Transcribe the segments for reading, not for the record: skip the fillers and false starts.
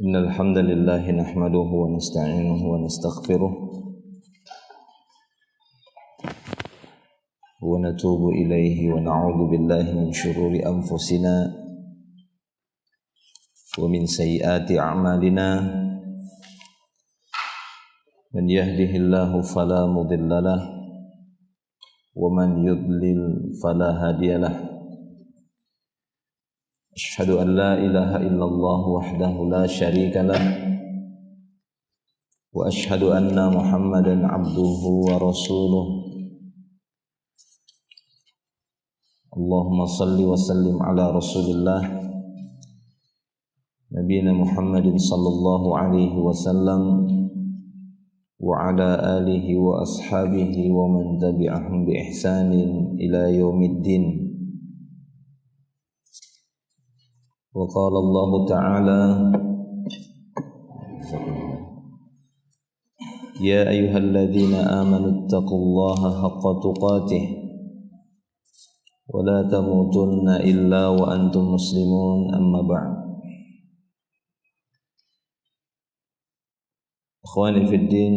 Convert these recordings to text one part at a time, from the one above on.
Innal hamdalillah nahmaduhu wa nasta'inuhu wa nastaghfiruh wa natubu ilaihi wa na'udzu billahi min shururi anfusina wa min sayyiati a'malina. Man yahdihillahu fala mudhillalah wa man yudlil fala hadiyalah. Asyhadu an la ilaha illallah wahdahu la syarika lah wa asyhadu anna Muhammadan abduhu wa rasuluh. Allahumma salli wa sallim ala Rasulillah Nabiyina Muhammadin sallallahu alaihi wasallam wa ala alihi wa ashabihi wa man tabi'ahum bi ihsanin ila yaumiddin. Wa qala Allah Ta'ala Ya ayyuhalladzina amanu ittaqullaha haqqa tuqatih wa la tamutunna illa wa antum muslimun, amma ba'd. Ikhwani fid din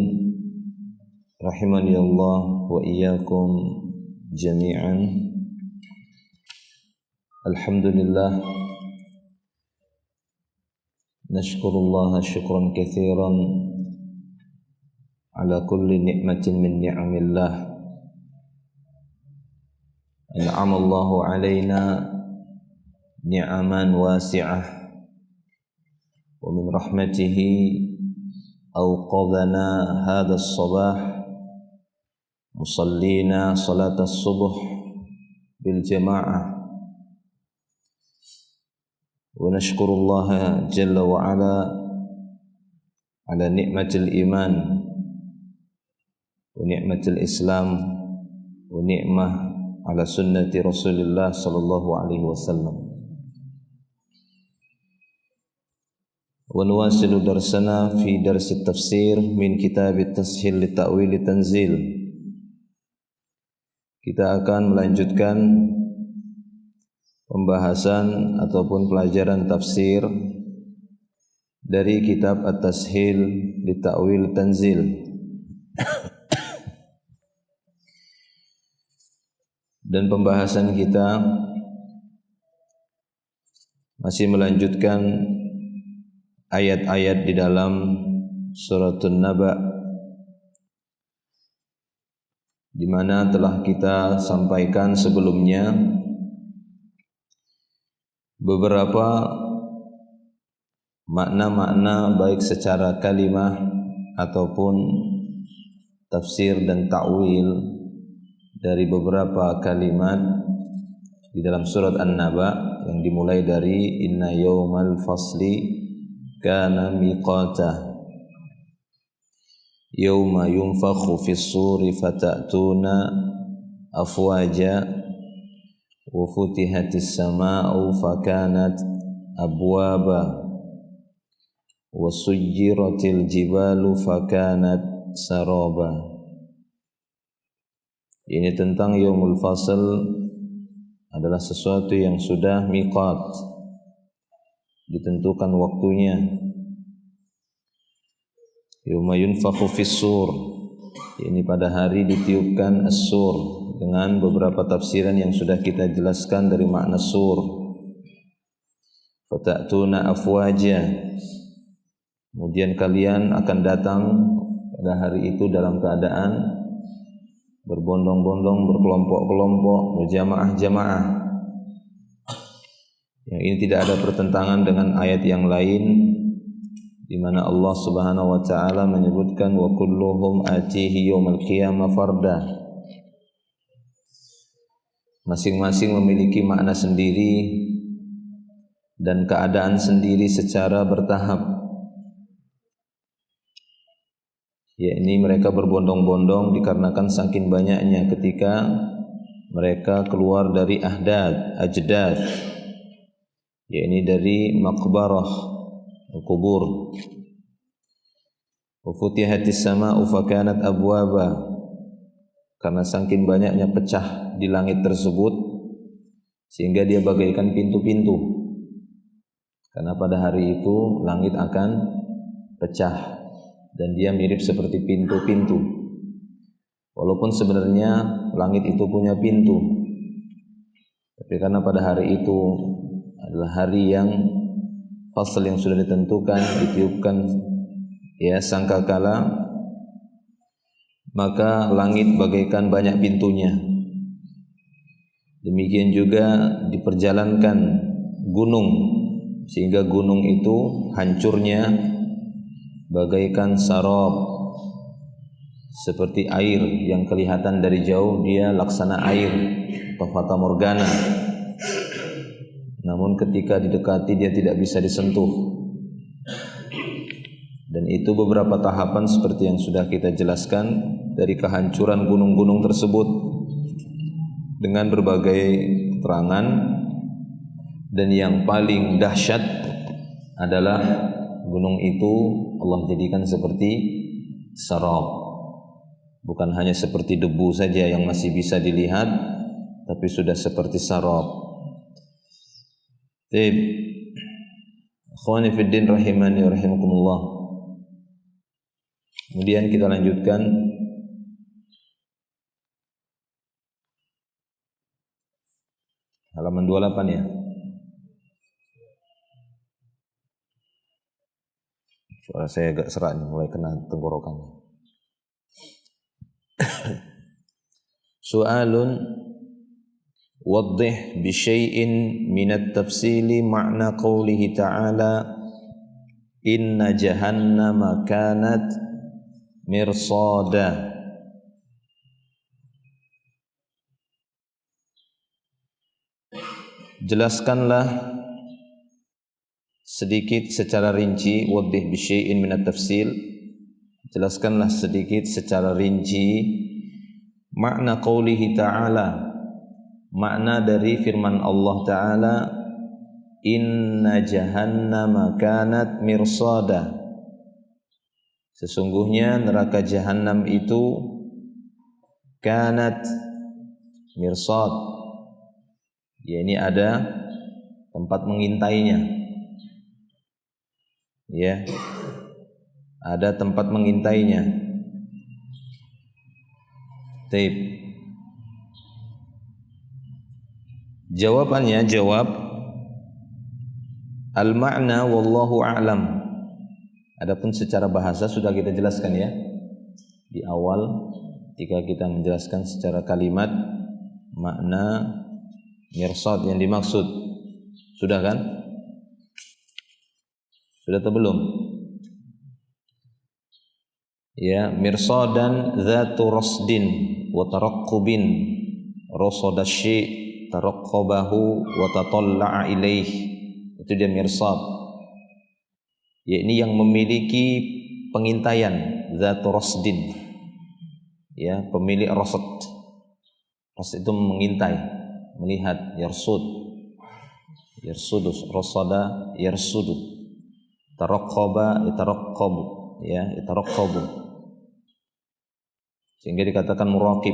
rahimani Allah wa iyyakum jami'an. Alhamdulillah, nashkurullaha syukran katsiran ala kulli ni'matin min ni'amillah. An'amallahu alaina ni'aman wasi'ah wa min rahmatihi awqadhana hadha as-sabah musallina salat as-subuh bil jama'ah. Wa nashkurullaha jalla wa ala ni'matil iman wa ni'matil islam wa ni'mah ala sunnati Rasulillah sallallahu alaihi wasallam. Wa nuwasilu darsana fi darsi tafsir min kitab at-tashil li ta'wil tanzil. Kita akan melanjutkan pembahasan ataupun pelajaran tafsir dari kitab At-Tashil li Ta'wil Tanzil. Dan pembahasan kita masih melanjutkan ayat-ayat di dalam Suratun Naba, di mana telah kita sampaikan sebelumnya beberapa makna-makna baik secara kalimah ataupun tafsir dan ta'wil dari beberapa kalimat di dalam surat An-Naba yang dimulai dari inna yawmal fasli kana miqata yawma yunfakhu fis suri fata'tuna afwaja wa futihatis samaa'u fakanat abwaba wa sujjiratil jibalu fakanat saraba. Ini tentang yaumul fasl, adalah sesuatu yang sudah miqat, ditentukan waktunya. Yauma yunfakhu fis sur, ini pada hari ditiupkan as-sur, dengan beberapa tafsiran yang sudah kita jelaskan dari makna sur. Fata'tuna afwaja, kemudian kalian akan datang pada hari itu dalam keadaan berbondong-bondong, berkelompok-kelompok, berjamaah-jamaah. Yang ini tidak ada pertentangan dengan ayat yang lain di mana Allah Subhanahu wa taala menyebutkan wa kulluhum atihi yaumal qiyamah farda. Masing-masing memiliki makna sendiri dan keadaan sendiri secara bertahap. Yakni mereka berbondong-bondong dikarenakan saking banyaknya ketika mereka keluar dari ajdad, yakni dari maqbarah, kubur. Wa futihatis samaa'u fakanat abwaba, karena saking banyaknya pecah di langit tersebut sehingga dia bagaikan pintu-pintu. Karena pada hari itu langit akan pecah dan dia mirip seperti pintu-pintu. Walaupun sebenarnya langit itu punya pintu, tapi karena pada hari itu adalah hari yang fasal yang sudah ditentukan, ditiupkan ya sangkakala, maka langit bagaikan banyak pintunya. Demikian juga diperjalankan gunung, sehingga gunung itu hancurnya bagaikan sarab, seperti air yang kelihatan dari jauh dia laksana air atau fata morgana, namun ketika didekati dia tidak bisa disentuh. Dan itu beberapa tahapan seperti yang sudah kita jelaskan dari kehancuran gunung-gunung tersebut dengan berbagai keterangan. Dan yang paling dahsyat adalah gunung itu Allah jadikan seperti sarab, bukan hanya seperti debu saja yang masih bisa dilihat, tapi sudah seperti sarab. Baik, ikhwani fiddin rahimani wa rahimakumullah. Kemudian kita lanjutkan halaman 28 ya. Suara saya agak serak nih, mulai kena tenggorokan. Soalun waddih bi syai'in min at-tafsili ma'na qawlihi ta'ala inna jahannama kanat mirsada. Jelaskanlah sedikit secara rinci, waddih bi syai'in min at-tafsil, jelaskanlah sedikit secara rinci makna qaulihi ta'ala, makna dari firman Allah Ta'ala, inna jahannama kanat mirsada, sesungguhnya neraka jahannam itu kanat mirsad, ya ini ada tempat mengintainya, ya ada tempat mengintainya. Taib. Jawabannya, jawab al-ma'na wallahu a'lam. Adapun secara bahasa sudah kita jelaskan ya di awal ketika kita menjelaskan secara kalimat makna mirsad yang dimaksud. Sudah kan? Sudah atau belum? Ya, mirsadan dzatu rasdin wa taraqqubin, rasada syai' taraqqabahu wa tatalla'a ilaih. Itu dia mirsad. Ya, ini yang memiliki pengintaian, dzatu rasdin. Ya, pemilik rasad. Rasad itu mengintai, melihat, yarsud. Yarsudus, rasada yarsudu. Taraqqaba yataraqqabu, ya, yataraqqabu. Sehingga dikatakan muraqib.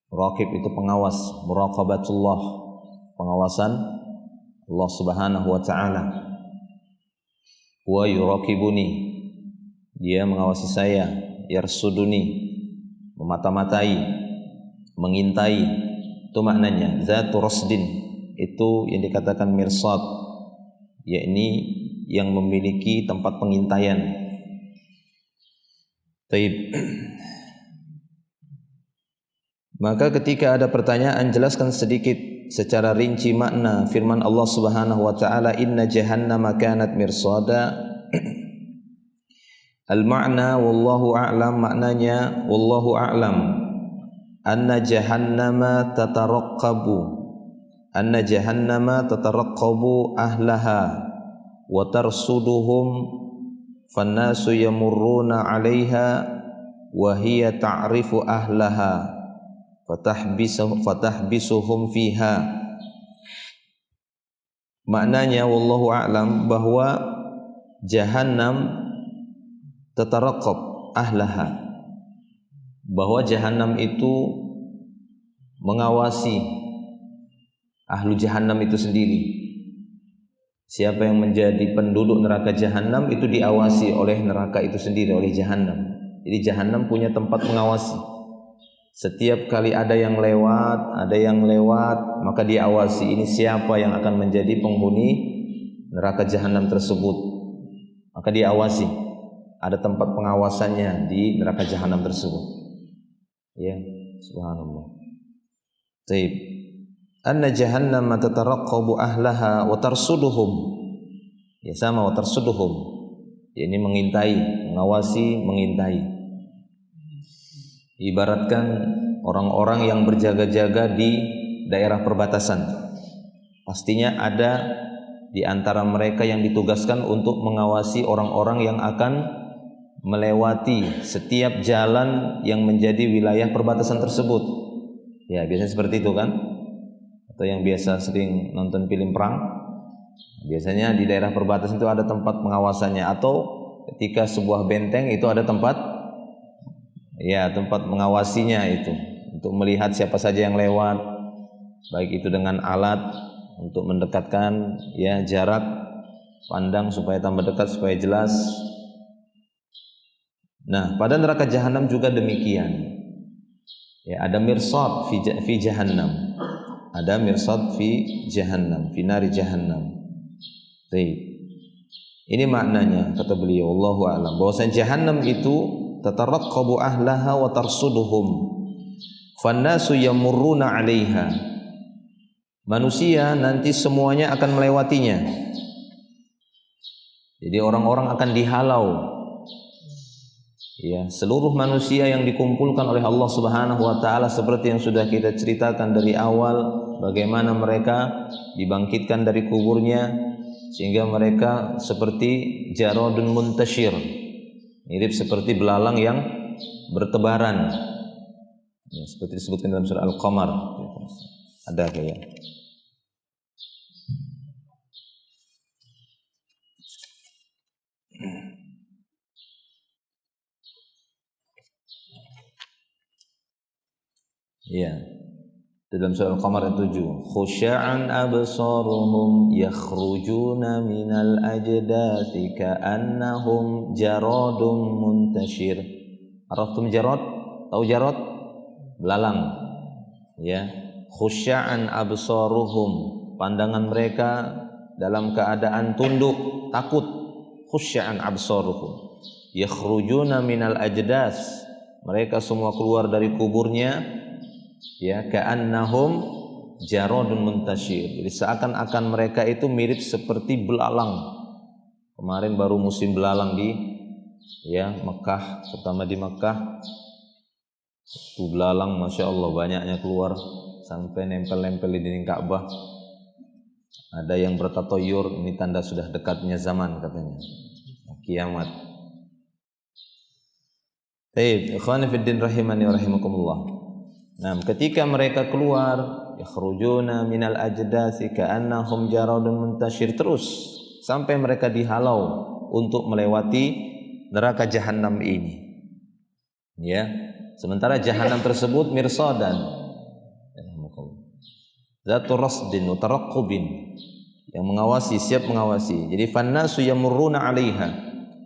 Muraqib itu pengawas, muraqabatullah, pengawasan Allah Subhanahu wa taala. Wa yuraqibuni, dia mengawasi saya, yarsuduni, memata-matai, mengintai. Itu maknanya zatu rasdin, itu yang dikatakan mirsad, yakni yang memiliki tempat pengintaian. Taib. Maka ketika ada pertanyaan, jelaskan sedikit secara rinci makna firman Allah Subhanahu wa taala, inna jahannama kanat mirsada. Al-ma'na wallahu a'lam, maknanya wallahu a'lam, anna jahannama tataraqqabu, anna jahannama tataraqqabu ahlaha wa tarsuduhum fannasu yamurruna 'alaiha wa hiya ta'rifu ahlaha fatahbisuhum fiha. Maknanya wallahu a'lam bahwa jahannam tataraqqab ahlaha, bahwa jahannam itu mengawasi ahlu jahannam itu sendiri. Siapa yang menjadi penduduk neraka jahanam itu diawasi oleh neraka itu sendiri, oleh jahanam. Jadi jahanam punya tempat mengawasi. Setiap kali ada yang lewat, maka diawasi ini siapa yang akan menjadi penghuni neraka jahanam tersebut. Maka diawasi. Ada tempat pengawasannya di neraka jahanam tersebut. Ya, subhanallah. Baik. Anna jahannam tataraqqabu ahlaha wa tarsuduhum. Ya sama, wa tarsuduhum. Ya, ini mengintai, mengawasi, mengintai. Ibaratkan orang-orang yang berjaga-jaga di daerah perbatasan. Pastinya ada di antara mereka yang ditugaskan untuk mengawasi orang-orang yang akan melewati setiap jalan yang menjadi wilayah perbatasan tersebut. Ya, biasanya seperti itu kan? Atau yang biasa sering nonton film perang, biasanya di daerah perbatasan itu ada tempat pengawasannya, atau ketika sebuah benteng itu ada tempat mengawasinya itu, untuk melihat siapa saja yang lewat, baik itu dengan alat untuk mendekatkan ya jarak pandang supaya tambah dekat, supaya jelas. Nah, pada neraka jahanam juga demikian. Ya, ada mirsad fi jahannam. Ada mirsad fi jahannam, fi nari jahannam. Baik. Ini maknanya kata beliau, wallahu a'lam, bahwasanya jahannam itu tataraqqabu ahlaha wa tarsuduhum. Fannasu yamurruna 'alaiha. Manusia nanti semuanya akan melewatinya. Jadi orang-orang akan dihalau. Ya, seluruh manusia yang dikumpulkan oleh Allah Subhanahu wa taala, seperti yang sudah kita ceritakan dari awal, bagaimana mereka dibangkitkan dari kuburnya sehingga mereka seperti jaradun muntashir, mirip seperti belalang yang bertebaran. Ya, seperti disebutkan dalam surah Al-Qamar. Ada kayak ya, dalam surah Al-Qamar 7, khusya'an absaruhum yakhrujuna minal ajdathi ka'annahum jaradun muntashir. Araftum jarad? Tahu jarad? Belalang. Ya, khusya'an absaruhum, pandangan mereka dalam keadaan tunduk, takut. Khusya'an absaruhum yakhrujuna minal ajdas, mereka semua keluar dari kuburnya. Ya, ka'annahum jaradun muntashir. Jadi seakan-akan mereka itu mirip seperti belalang. Kemarin baru musim belalang di Mekah, terutama di Mekah. Itu belalang Masya Allah banyaknya keluar sampai nempel-nempel di dinding Ka'bah. Ada yang bertatoyur, ini tanda sudah dekatnya zaman katanya, kiamat. Baik, ikhwani fiddin rahimani wa rahimakumullah. Nah, ketika mereka keluar, yakhrujuna minal ajdathi ka'annahum jaradun muntashir, terus sampai mereka dihalau untuk melewati neraka jahanam ini. Ya, sementara jahanam tersebut mirsadan, zatu rasdin wa taraqqubin, yang mengawasi, siap mengawasi. Jadi fannasu yamurruna 'alaiha,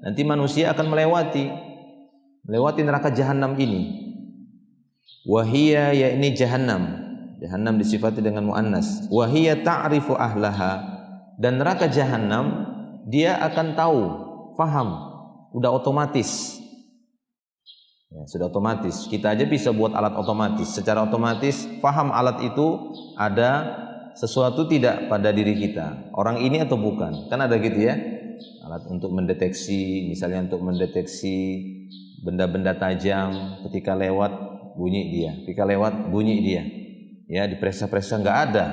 nanti manusia akan melewati neraka jahanam ini. Wahia, yakni jahannam. Jahannam disifati dengan muannas. Wahia ta'rifu ahlaha, dan neraka jahannam dia akan tahu, faham, udah otomatis. Ya, sudah otomatis. Kita aja bisa buat alat otomatis. Secara otomatis faham alat itu ada sesuatu tidak pada diri kita, orang ini atau bukan. Kan ada gitu ya, alat untuk mendeteksi, misalnya untuk mendeteksi benda-benda tajam, ketika lewat bunyi dia, ketika lewat bunyi dia. Ya, diperiksa-periksa nggak ada.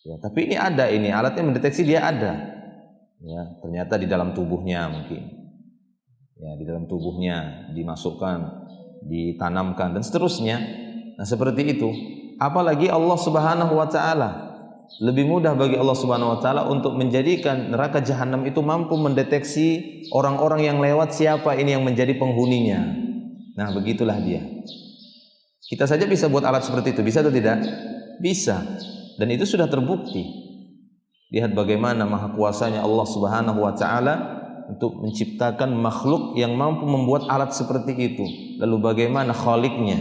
Ya, tapi ini ada, ini alatnya mendeteksi, dia ada. Ya, ternyata di dalam tubuhnya mungkin. Ya, di dalam tubuhnya dimasukkan, ditanamkan dan seterusnya. Nah, seperti itu. Apalagi Allah Subhanahu wa taala. Lebih mudah bagi Allah Subhanahu wa taala untuk menjadikan neraka jahanam itu mampu mendeteksi orang-orang yang lewat, siapa ini yang menjadi penghuninya. Nah, begitulah dia. Kita saja bisa buat alat seperti itu, bisa atau tidak? Bisa. Dan itu sudah terbukti. Lihat bagaimana maha kuasanya Allah Subhanahu wa taala untuk menciptakan makhluk yang mampu membuat alat seperti itu. Lalu bagaimana khaliqnya?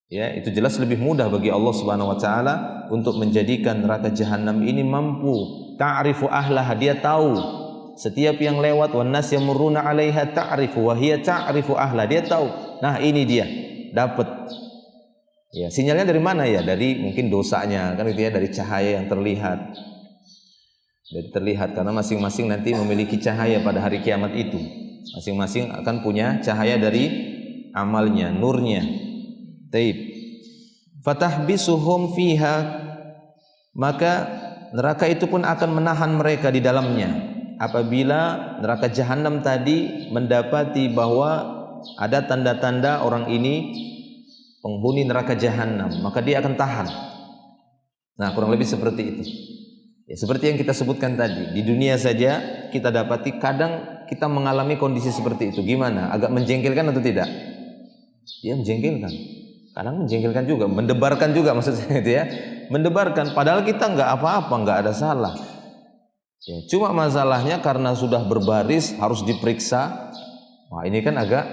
Ya, itu jelas lebih mudah bagi Allah Subhanahu wa taala untuk menjadikan neraka jahanam ini mampu ta'rifu ahlaha, dia tahu setiap yang lewat, wan nas yamurruna 'alaiha ta'rifu wa hiya ta'rifu ahla, dia tahu. Nah, ini dia dapat. Ya, sinyalnya dari mana ya? Dari mungkin dosanya, kan itu ya, dari cahaya yang terlihat. Dari terlihat karena masing-masing nanti memiliki cahaya pada hari kiamat itu. Masing-masing akan punya cahaya dari amalnya, nurnya. Taib. Fatahbisuhum fiha, maka neraka itu pun akan menahan mereka di dalamnya. Apabila neraka jahanam tadi mendapati bahwa ada tanda-tanda orang ini penghuni neraka jahanam, maka dia akan tahan. Nah, kurang lebih seperti itu. Ya, seperti yang kita sebutkan tadi, di dunia saja kita dapati kadang kita mengalami kondisi seperti itu. Gimana? Agak menjengkelkan atau tidak? Ya, menjengkelkan. Kadang menjengkelkan juga, mendebarkan juga maksud saya itu ya. Mendebarkan, padahal kita nggak apa-apa, nggak ada salah. Ya, cuma masalahnya karena sudah berbaris harus diperiksa. Wah, ini kan agak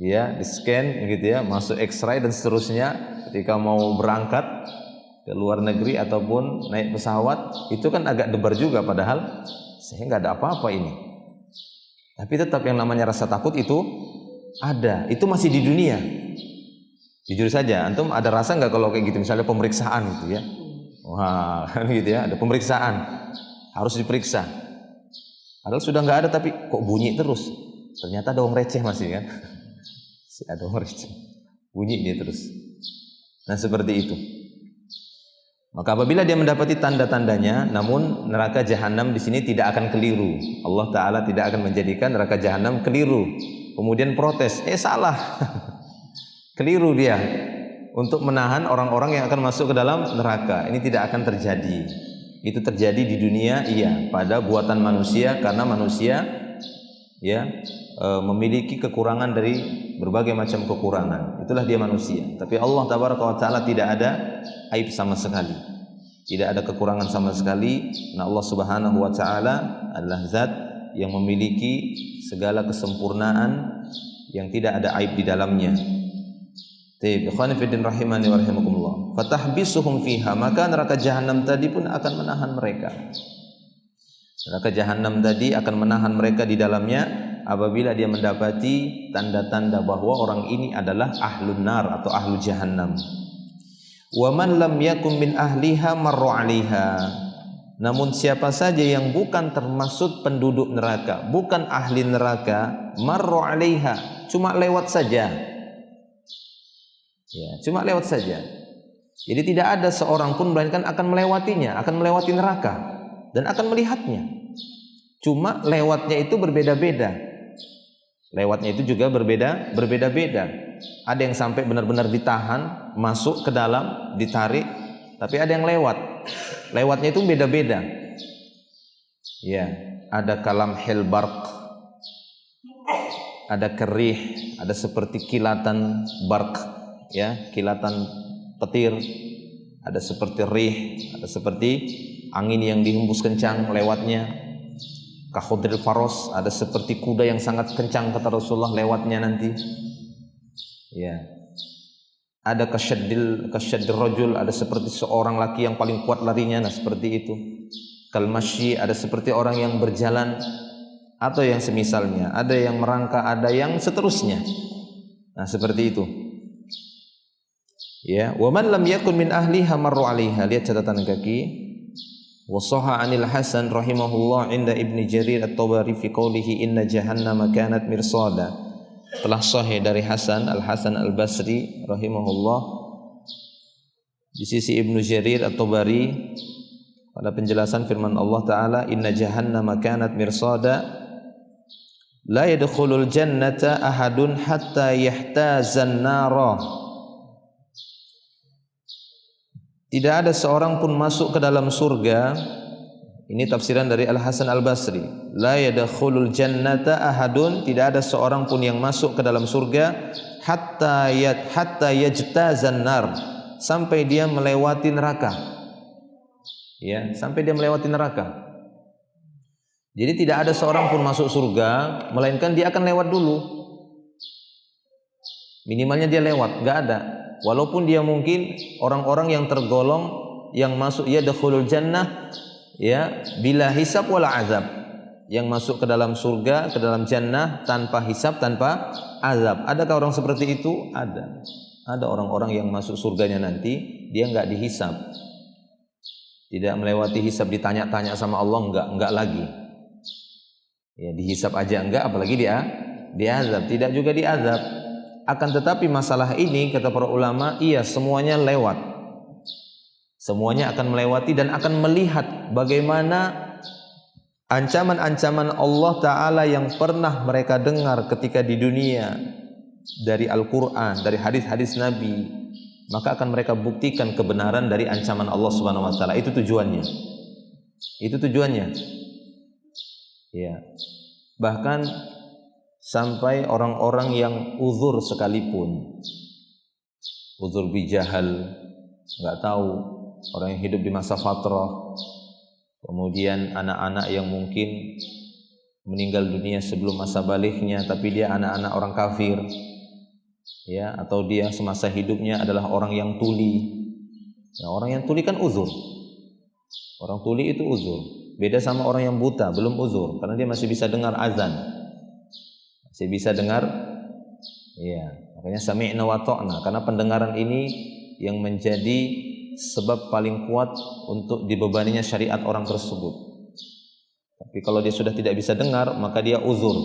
ya di scan begitu ya, masuk X-ray dan seterusnya. Ketika mau berangkat ke luar negeri ataupun naik pesawat, itu kan agak debar juga, padahal saya nggak ada apa-apa ini. Tapi tetap yang namanya rasa takut itu ada, itu masih di dunia. Jujur saja, antum ada rasa nggak kalau kayak gitu, misalnya pemeriksaan gitu ya? Wah, kan gitu ya, ada pemeriksaan, harus diperiksa. Padahal sudah nggak ada, tapi kok bunyi terus. Ternyata ada orang receh masih kan? Ada orang receh, bunyi dia terus. Nah, seperti itu. Maka apabila dia mendapati tanda-tandanya, namun neraka jahanam di sini tidak akan keliru. Allah Ta'ala tidak akan menjadikan neraka jahanam keliru. Kemudian protes, salah. Keliru dia untuk menahan orang-orang yang akan masuk ke dalam neraka. Ini tidak akan terjadi. Itu terjadi di dunia, iya, pada buatan manusia, karena manusia ya memiliki kekurangan dari berbagai macam kekurangan. Itulah dia manusia. Tapi Allah Tabaraka wa Ta'ala tidak ada aib sama sekali. Tidak ada kekurangan sama sekali. Nah, Allah Subhanahu wa Ta'ala adalah zat yang memiliki segala kesempurnaan yang tidak ada aib di dalamnya. Taib, ikhwan fillah rahimani wa rahimakumullah. Fatahbisuhum fiha, maka neraka jahanam tadi pun akan menahan mereka. Neraka jahanam tadi akan menahan mereka di dalamnya apabila dia mendapati tanda-tanda bahwa orang ini adalah ahlun nar atau ahlu jahannam. Wa man lam yakum min ahliha marra 'alaiha. Namun siapa saja yang bukan termasuk penduduk neraka, bukan ahli neraka, marra 'alaiha, cuma lewat saja. Ya, cuma lewat saja. Jadi tidak ada seorang pun melainkan akan melewatinya, akan melewati neraka dan akan melihatnya. Cuma lewatnya itu berbeda-beda. Lewatnya itu juga berbeda-beda. Ada yang sampai benar-benar ditahan, masuk ke dalam, ditarik, tapi ada yang lewat. Lewatnya itu beda-beda. Ya, ada kalam hilbarq, ada kerih, ada seperti kilatan barq. Ya, kilatan petir, ada seperti rih, ada seperti angin yang dihembus kencang lewatnya. Kakhudril faros, ada seperti kuda yang sangat kencang kata Rasulullah lewatnya nanti. Ya. Ada kasyaddil rajul, ada seperti seorang laki yang paling kuat larinya, nah seperti itu. Kalmasyi, ada seperti orang yang berjalan atau yang semisalnya, ada yang merangkak, ada yang seterusnya. Nah, seperti itu. Ya, wa man lam yakun min ahliha marru 'alaiha. Lihat catatan kaki. Wa sahha 'anil Hasan rahimahullah 'inda Ibnu Jarir At-Tabari fi qoulihi inna jahannama kanat mirsada. Telah sahih dari Hasan Al-Hasan Al-Basri rahimahullah di sisi Ibnu Jarir At-Tabari pada penjelasan firman Allah Ta'ala, inna jahannama kanat mirsada la yadkhulul jannata ahadun hatta yahtazan nara. Tidak ada seorang pun masuk ke dalam surga. Ini tafsiran dari Al-Hasan Al-Basri. La yadkhulul jannata ahadun, tidak ada seorang pun yang masuk ke dalam surga hatta yajtazan nar, sampai dia melewati neraka. Ya, sampai dia melewati neraka. Jadi tidak ada seorang pun masuk surga melainkan dia akan lewat dulu. Minimalnya dia lewat, enggak ada. Walaupun dia mungkin orang-orang yang tergolong yang masuk yadkhulul jannah ya bila hisab wala azab. Yang masuk ke dalam surga, ke dalam jannah tanpa hisab, tanpa azab. Adakah orang seperti itu? Ada. Ada orang-orang yang masuk surganya nanti dia enggak dihisab. Tidak melewati hisab, ditanya-tanya sama Allah, enggak lagi. Ya, dihisab aja enggak, apalagi dia diazab, tidak juga diazab. Akan tetapi masalah ini kata para ulama, iya semuanya lewat. Semuanya akan melewati dan akan melihat bagaimana ancaman-ancaman Allah Ta'ala yang pernah mereka dengar ketika di dunia dari Al-Quran, dari hadis-hadis Nabi, maka akan mereka buktikan kebenaran dari ancaman Allah Subhanahu Wa Ta'ala. Itu tujuannya. Itu tujuannya. Ya. Bahkan sampai orang-orang yang uzur sekalipun, uzur bijahal, nggak tahu, orang yang hidup di masa fatrah, kemudian anak-anak yang mungkin meninggal dunia sebelum masa balighnya tapi dia anak-anak orang kafir, ya, atau dia semasa hidupnya adalah orang yang tuli. Nah, orang yang tuli kan uzur. Orang tuli itu uzur. Beda sama orang yang buta, belum uzur, karena dia masih bisa dengar azan, masih bisa dengar. Ya, makanya sami'na wa ta'na, karena pendengaran ini yang menjadi sebab paling kuat untuk dibebaninya syariat orang tersebut. Tapi kalau dia sudah tidak bisa dengar, maka dia uzur.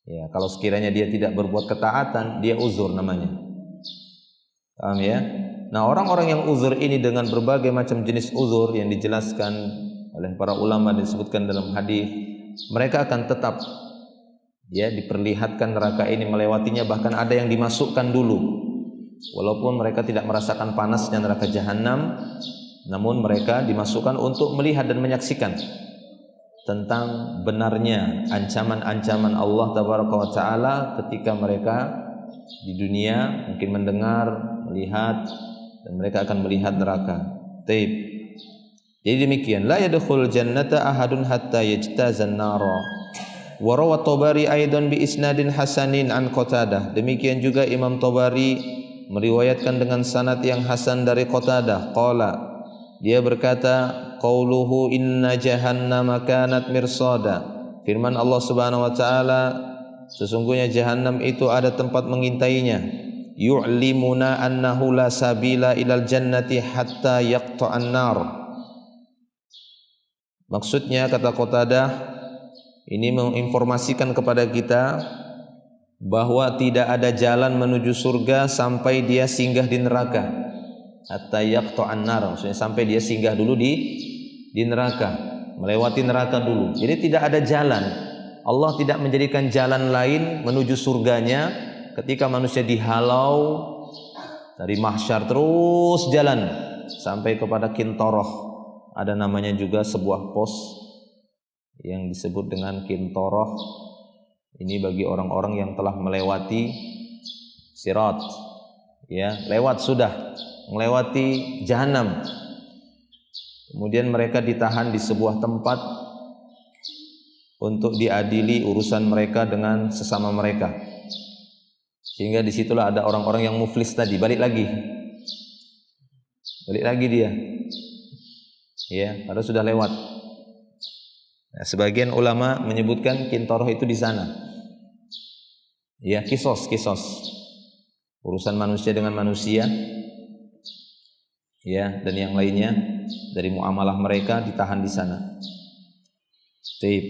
Ya, kalau sekiranya dia tidak berbuat ketaatan, dia uzur namanya. Paham ya? Nah, orang-orang yang uzur ini dengan berbagai macam jenis uzur yang dijelaskan oleh para ulama disebutkan dalam hadis, mereka akan tetap ya diperlihatkan neraka ini, melewatinya, bahkan ada yang dimasukkan dulu. Walaupun mereka tidak merasakan panasnya neraka jahanam, namun mereka dimasukkan untuk melihat dan menyaksikan tentang benarnya ancaman-ancaman Allah Taala ketika mereka di dunia mungkin mendengar, melihat, dan mereka akan melihat neraka. Taib. Jadi demikian, la yadkhul jannata ahadun hatta yajtazan nara. Wa rawa Tabari aidan bi isnadin hasanin an Qatadah. Demikian juga Imam Tabari meriwayatkan dengan sanad yang hasan dari Qatadah. Qala, dia berkata, qauluhu inna jahannama kanat mirsada. Firman Allah Subhanahu wa taala, sesungguhnya jahannam itu ada tempat mengintainya. Yu'limuna annahu la sabila ilal jannati hatta yaqta'an nar. Maksudnya kata Qatadah, ini menginformasikan kepada kita bahwa tidak ada jalan menuju surga sampai dia singgah di neraka. Hatta yaqta'an nar, maksudnya sampai dia singgah dulu di neraka, melewati neraka dulu. Jadi tidak ada jalan. Allah tidak menjadikan jalan lain menuju surganya ketika manusia dihalau dari mahsyar terus jalan sampai kepada Qintoroh. Ada namanya juga sebuah pos yang disebut dengan Qintoroh. Ini bagi orang-orang yang telah melewati sirat, ya, lewat sudah, melewati jahanam. Kemudian mereka ditahan di sebuah tempat untuk diadili urusan mereka dengan sesama mereka. Sehingga disitulah ada orang-orang yang muflis tadi, balik lagi dia, ya, padahal sudah lewat. Nah, sebagian ulama menyebutkan Qintoroh itu di sana. Ya, kisos, urusan manusia dengan manusia, ya, dan yang lainnya dari muamalah mereka ditahan di sana. Taib.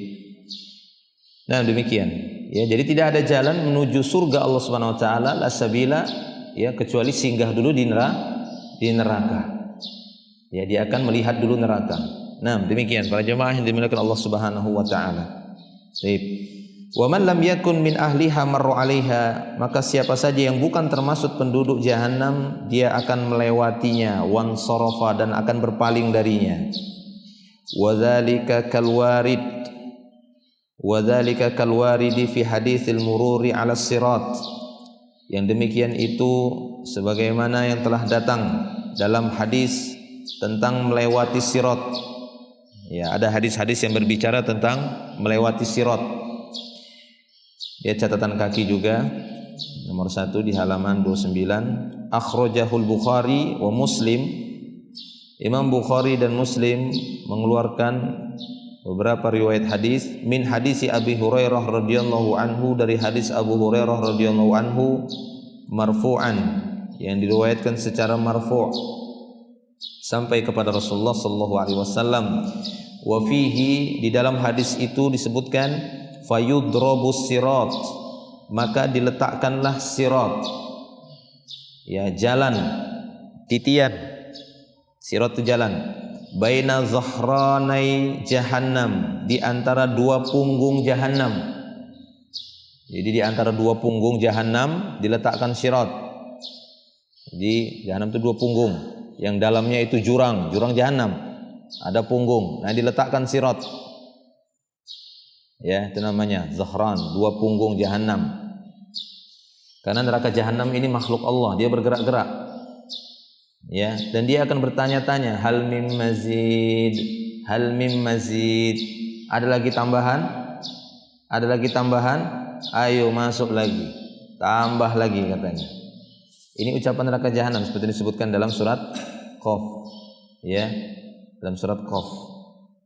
Nah, demikian. Ya, jadi tidak ada jalan menuju surga Allah Subhanahu wa taala la sabila, ya, kecuali singgah dulu di neraka. Ya, dia akan melihat dulu neraka. Nah, demikian para jemaah yang dimuliakan Allah Subhanahu wa taala. Taib. Wa man lam yakun min ahliha marru 'alaiha, maka siapa saja yang bukan termasuk penduduk jahanam, dia akan melewatinya, wan sarafa, dan akan berpaling darinya. Wa dzalika kalwaridi fi haditsil mururi 'ala sirat. Yang demikian itu sebagaimana yang telah datang dalam hadis tentang melewati sirat. Ya, ada hadis-hadis yang berbicara tentang melewati sirat. Dia catatan kaki juga, nomor 1 di halaman 29. Akhrajahul Bukhari wa Muslim. Imam Bukhari dan Muslim mengeluarkan beberapa riwayat hadis min hadisi Abi Hurairah radhiyallahu anhu, dari hadis Abu Hurairah radhiyallahu anhu marfu'an, yang diriwayatkan secara marfu' sampai kepada Rasulullah sallallahu alaihi wasallam. Wa fihi, di dalam hadis itu disebutkan fayudrabus sirat, maka diletakkanlah sirat, ya jalan, titian. Sirat itu jalan, baina zahranai jahannam, di antara dua punggung jahannam. Jadi di antara dua punggung jahannam diletakkan sirat. Jadi jahannam itu dua punggung, yang dalamnya itu jurang jahannam, ada punggung. Nah, diletakkan sirat. Ya, itu namanya zahran, dua punggung jahannam. Karena neraka jahannam ini makhluk Allah, dia bergerak-gerak. Ya, dan dia akan bertanya-tanya, hal mim mazid, hal mim mazid, ada lagi tambahan, ada lagi tambahan, ayo masuk lagi, tambah lagi katanya. Ini ucapan neraka jahanam seperti disebutkan dalam surat Qaf. Ya, dalam surat Qaf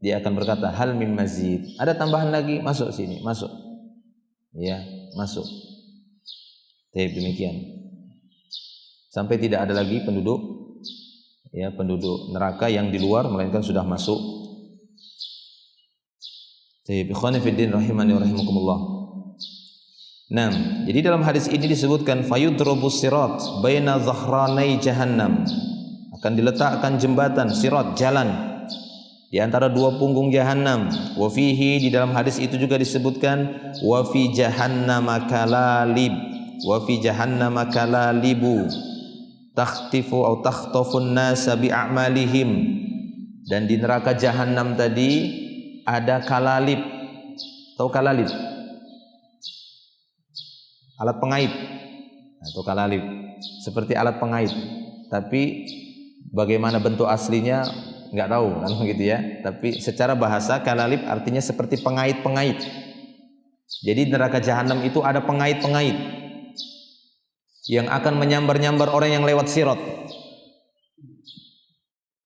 dia akan berkata, hal mim mazid, ada tambahan lagi, masuk sini, masuk. Ya, masuk. Demikian. Sampai tidak ada lagi penduduk, ya, penduduk neraka yang di luar, melainkan sudah masuk. Ikhwani fiddin rahimani wa rahimakumullah. Nah, jadi dalam hadis ini disebutkan fayudrabus sirat baina zahranai jahannam, akan diletakkan jembatan sirat, jalan di antara dua punggung jahannam. Wa fihi, di dalam hadis itu juga disebutkan wa fi jahannama kalalib, wa fi jahannama kalalibu takhtifu atau takhtafun nasa bi'amalihim, dan di neraka jahanam tadi ada kalalib. Tahu kalalib? Alat pengait atau kalalib, seperti alat pengait, tapi bagaimana bentuk aslinya nggak tahu kan begitu ya. Tapi secara bahasa kalalib artinya seperti pengait-pengait. Jadi neraka jahanam itu ada pengait-pengait yang akan menyambar-nyambar orang yang lewat sirat.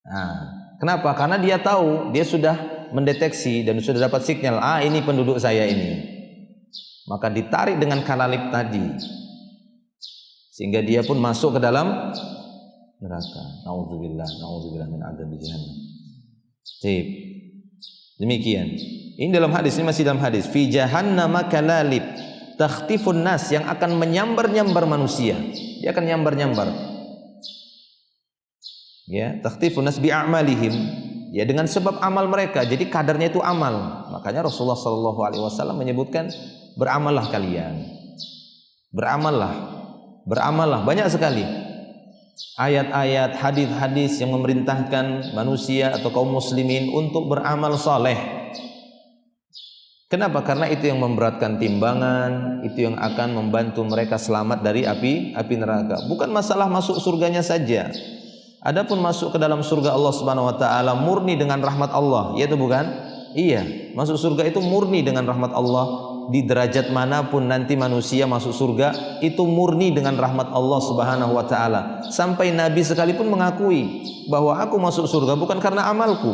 Nah, kenapa? Karena dia tahu, dia sudah mendeteksi dan sudah dapat sinyal, ini penduduk saya ini. Maka ditarik dengan kalalib tadi, sehingga dia pun masuk ke dalam neraka. Nauzubillah min adzabi jahannam. Baik. Demikian. Ini dalam hadis, ini masih dalam hadis. Fi jahannama kalalib takhtifun nas, yang akan menyambar-nyambar manusia. Dia akan nyambar-nyambar. Ya, takhtifun nas bi'amalihim, ya dengan sebab amal mereka. Jadi kadarnya itu amal. Makanya Rasulullah sallallahu alaihi wasallam menyebutkan, beramallah kalian. Beramallah. Banyak sekali ayat-ayat, hadis-hadis yang memerintahkan manusia atau kaum muslimin untuk beramal saleh. Kenapa? Karena itu yang memberatkan timbangan, itu yang akan membantu mereka selamat dari api neraka. Bukan masalah masuk surganya saja. Adapun masuk ke dalam surga Allah Subhanahu wa taala murni dengan rahmat Allah, ya itu bukan? Iya, masuk surga itu murni dengan rahmat Allah. Di derajat manapun nanti manusia masuk surga, itu murni dengan rahmat Allah Subhanahu wa taala. Sampai Nabi sekalipun mengakui bahwa aku masuk surga bukan karena amalku.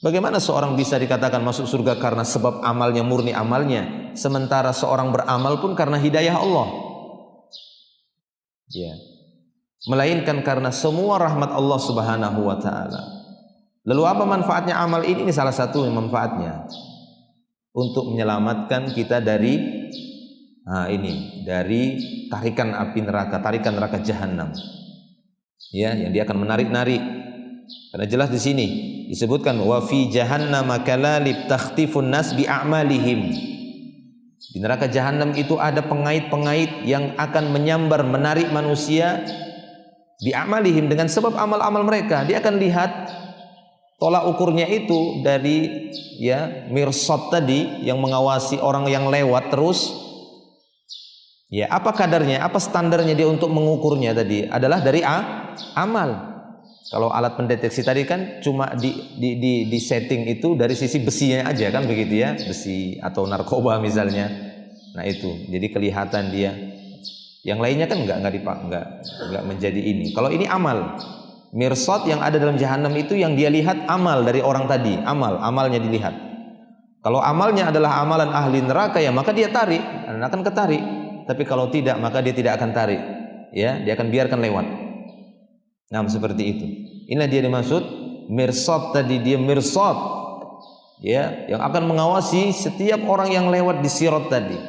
Bagaimana seorang bisa dikatakan masuk surga karena sebab amalnya, murni amalnya, sementara seorang beramal pun karena hidayah Allah? Ya. Melainkan karena semua rahmat Allah Subhanahu wa taala. Lalu apa manfaatnya amal ini? Ini salah satu manfaatnya untuk menyelamatkan kita dari dari tarikan api neraka, tarikan neraka jahanam. Ya, yang dia akan menarik-narik. Karena jelas di sini disebutkan wa fi jahannama kalalib takhtifun nas bi a'malihim. Di neraka jahanam itu ada pengait-pengait yang akan menyambar, menarik manusia bi a'malihim, dengan sebab amal-amal mereka. Dia akan lihat tolak ukurnya itu dari mirsad tadi yang mengawasi orang yang lewat terus. Ya, apa kadarnya, apa standarnya dia untuk mengukurnya tadi adalah dari amal. Kalau alat pendeteksi tadi kan cuma di setting itu dari sisi besinya aja kan begitu ya, besi atau narkoba misalnya. Nah itu, jadi kelihatan dia. Yang lainnya kan enggak menjadi ini. Kalau ini amal, mirsad yang ada dalam jahanam itu yang dia lihat amal dari orang tadi, amalnya dilihat. Kalau amalnya adalah amalan ahli neraka ya maka dia tarik, dan akan ketarik. Tapi kalau tidak maka dia tidak akan tarik, ya dia akan biarkan lewat. Nah seperti itu. Inilah dia dimaksud mirsad tadi, dia mirsad, ya, yang akan mengawasi setiap orang yang lewat di sirat tadi,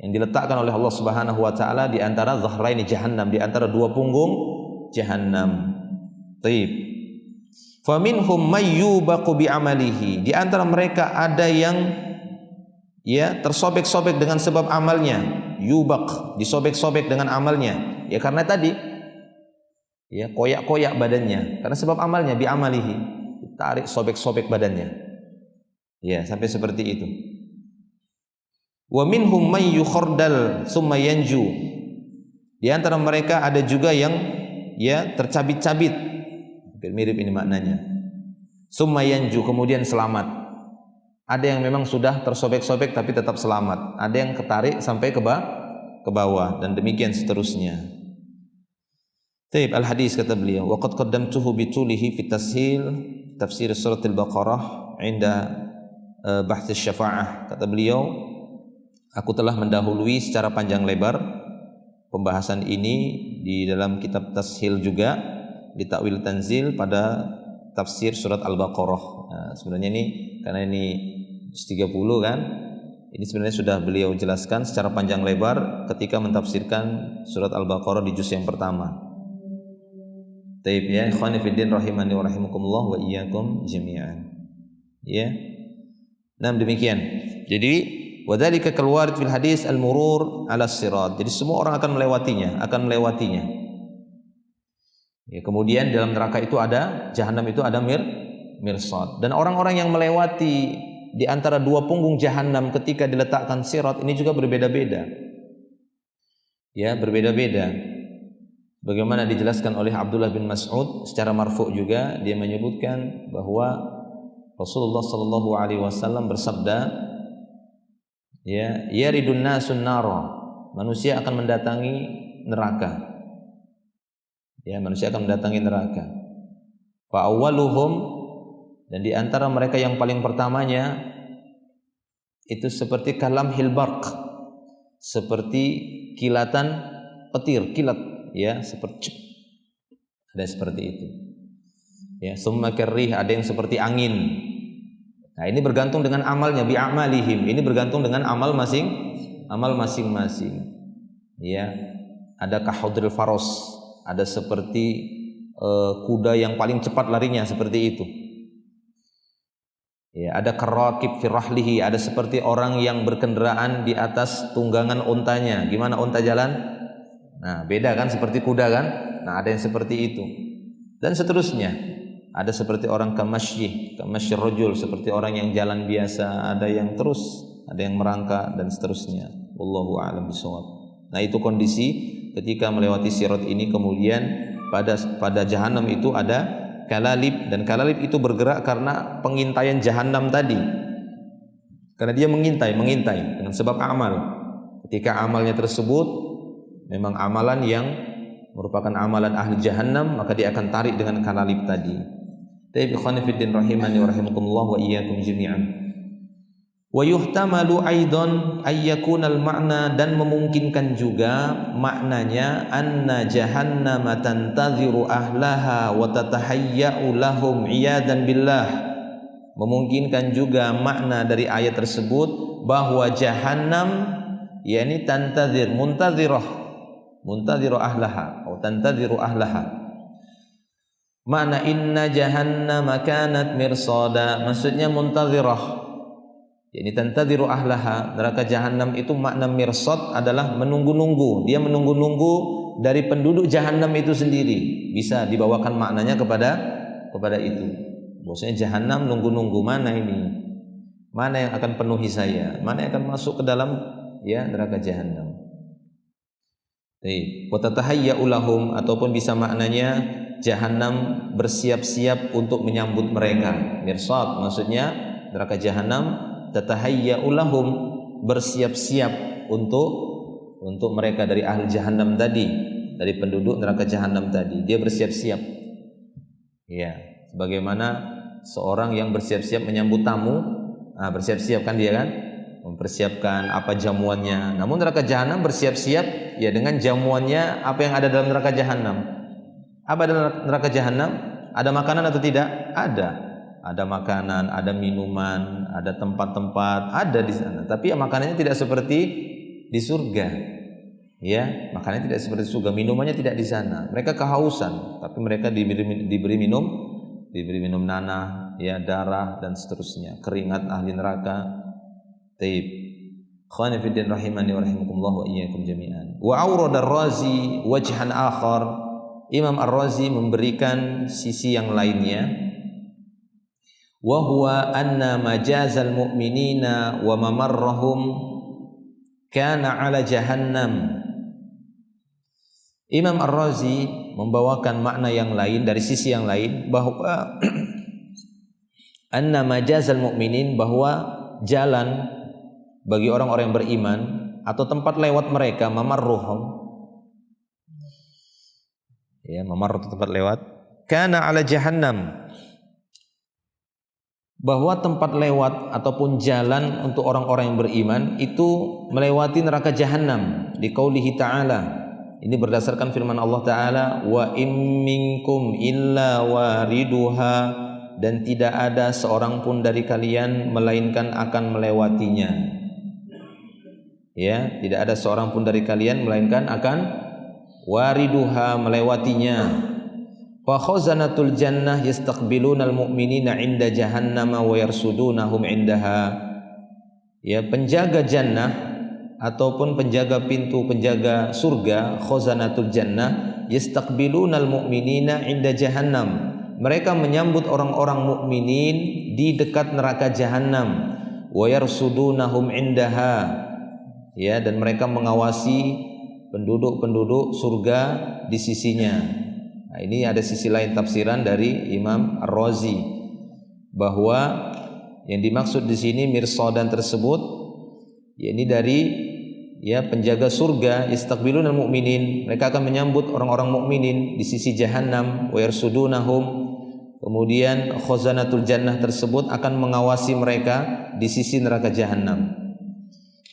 yang diletakkan oleh Allah Subhanahu Wa Taala di antara zahraini jahannam, di antara dua punggung jahannam. Taib. Faminhum may yubaqu bi amalihi. Di antara mereka ada yang ya tersobek-sobek dengan sebab amalnya. Yubaq, disobek-sobek dengan amalnya. Ya karena tadi ya koyak-koyak badannya karena sebab amalnya, bi amalihi, ditarik sobek-sobek badannya. Ya, sampai seperti itu. Wa minhum may yukhardal summa yanju. Di antara mereka ada juga yang ya tercabit-cabit. Mirip ini maknanya. Summa yanju, kemudian selamat. Ada yang memang sudah tersobek-sobek tapi tetap selamat. Ada yang ketarik sampai ke bawah dan demikian seterusnya. Taib al-hadis kata beliau, wa qad qaddamtuhu bi tulihi fi tashil tafsir surat al-Baqarah 'inda bahts asy-syafa'ah. Kata beliau, aku telah mendahului secara panjang lebar pembahasan ini di dalam kitab tashil juga, di Ta'wil Tanzil pada tafsir surat Al-Baqarah. Nah, sebenarnya ini karena ini 30 kan, ini sebenarnya sudah beliau jelaskan secara panjang lebar ketika mentafsirkan surat Al-Baqarah di juz yang pertama. Taib ya, ikhwani fiddin rahimani wa rahimakumullah wa iyyakum jami'an. Ya. Nah, demikian. Jadi wadzalika kalwarid fil hadis al-murur 'ala sirat. Jadi semua orang akan melewatinya. Ya, kemudian dalam neraka itu ada, jahanam itu ada mirsad. Dan orang-orang yang melewati di antara dua punggung jahanam ketika diletakkan sirat ini juga berbeda-beda. Ya, berbeda-beda. Bagaimana dijelaskan oleh Abdullah bin Mas'ud secara marfu' juga, dia menyebutkan bahwa Rasulullah sallallahu alaihi wasallam bersabda, ya, yaridun nasun nara, manusia akan mendatangi neraka. Ya, manusia akan mendatangi neraka. Fa awwaluhum, dan di antara mereka yang paling pertamanya itu seperti kalamhil barq, seperti kilatan petir, kilat, ya, seperti ada seperti itu. Ya, summa karrih, ada yang seperti angin. Nah, ini bergantung dengan amalnya, bi amalihim. Ini bergantung dengan amal masing-masing. Ya, ada kahudril faros, ada seperti kuda yang paling cepat larinya, seperti itu. Ya, ada karakib fi rahlihi, ada seperti orang yang berkendaraan di atas tunggangan untanya. Gimana unta jalan? Nah, beda kan, seperti kuda kan? Nah, ada yang seperti itu. Dan seterusnya. Ada seperti orang kamasyi rajul, seperti orang yang jalan biasa, ada yang terus, ada yang merangkak dan seterusnya. Wallahu a'lam bishawab. Nah, itu kondisi ketika melewati sirat ini. Kemudian pada jahanam itu ada kalalib, dan kalalib itu bergerak karena pengintaian jahanam tadi. Karena dia mengintai dengan sebab amal. Ketika amalnya tersebut memang amalan yang merupakan amalan ahli jahannam, maka dia akan tarik dengan kalalib tadi. Taib ikhwani fiddin rahimani wa rahimakumullah wa iyyakum jami'an. Wa yuhtamalu aidan ay yakuna al-ma'na, dan memungkinkan juga maknanya anna jahannama tantaziru ahlaha wa tatahayya'u lahum iyadan billah. Memungkinkan juga makna dari ayat tersebut bahwa jahannam yakni tantazir, muntazirah ahlaha atau tantaziru ahlaha. Makna inna jahannama kanat mirsada, maksudnya muntazirah, yakni tantaziru ahlaha. Neraka jahannam itu makna mirsad adalah menunggu-nunggu. Dia menunggu-nunggu dari penduduk jahannam itu sendiri. Bisa dibawakan maknanya kepada itu. Maksudnya jahannam nunggu-nunggu, mana ini? Mana yang akan penuhi saya? Mana yang akan masuk ke dalam ya neraka jahannam? Wa tatahayya'u lahum, ataupun bisa maknanya jahanam bersiap-siap untuk menyambut mereka. Mirsad maksudnya neraka jahanam tatahayya'u lahum, bersiap-siap untuk mereka dari ahli jahanam tadi, dari penduduk neraka jahanam tadi. Dia bersiap-siap. Ya, sebagaimana seorang yang bersiap-siap menyambut tamu, bersiap-siap kan dia kan, mempersiapkan apa jamuannya. Namun neraka jahanam bersiap-siap ya dengan jamuannya apa yang ada dalam neraka jahanam. Apa dalam neraka jahanam? Ada makanan atau tidak? Ada makanan, ada minuman, ada tempat-tempat, ada di sana. Tapi makanannya tidak seperti di surga. Ya, makanannya tidak seperti surga, minumannya tidak di sana. Mereka kehausan, tapi mereka diberi minum nanah, ya, darah dan seterusnya, keringat ahli neraka. Taib. Khawani fiddin rahimani wa rahimakumullah wa iyyakum jami'an. Wa awrada ar-Razi wajhan akhar. Imam Ar-Razi memberikan sisi yang lainnya. Wa huwa anna majazal mu'minina wa mamarrahum kana ala jahannam. Imam Ar-Razi membawakan makna yang lain dari sisi yang lain, bahwa anna majazal mu'minin, bahwa jalan bagi orang-orang yang beriman atau tempat lewat mereka, mamarruhum, ya, mamarruh tempat lewat, kana ala jahannam, bahwa tempat lewat ataupun jalan untuk orang-orang yang beriman itu melewati neraka jahanam. Di qaulihi ta'ala, ini berdasarkan firman Allah Ta'ala, wa im minkum illa wariduha, dan tidak ada seorang pun dari kalian melainkan akan melewatinya. Ya, tidak ada seorang pun dari kalian melainkan akan wariduha, melewatinya. Fa khazanatul jannah yastaqbilunal mu'minina 'inda jahannama wa yarsudunahum 'indaha. Ya, penjaga jannah ataupun penjaga pintu, penjaga surga, khazanatul jannah yastaqbilunal mu'minina 'inda jahannam. Mereka menyambut orang-orang mukminin di dekat neraka jahanam. Wa yarsudunahum 'indaha. Ya, dan mereka mengawasi penduduk-penduduk surga di sisinya. Nah, ini ada sisi lain tafsiran dari Imam Ar-Razi, bahwa yang dimaksud di sini mirsadan tersebut, yakni dari, ya, penjaga surga, yastaqbilunal mu'minin, mereka akan menyambut orang-orang mukminin di sisi jahanam, wa yarsudunahum, kemudian khazanatul jannah tersebut akan mengawasi mereka di sisi neraka jahanam.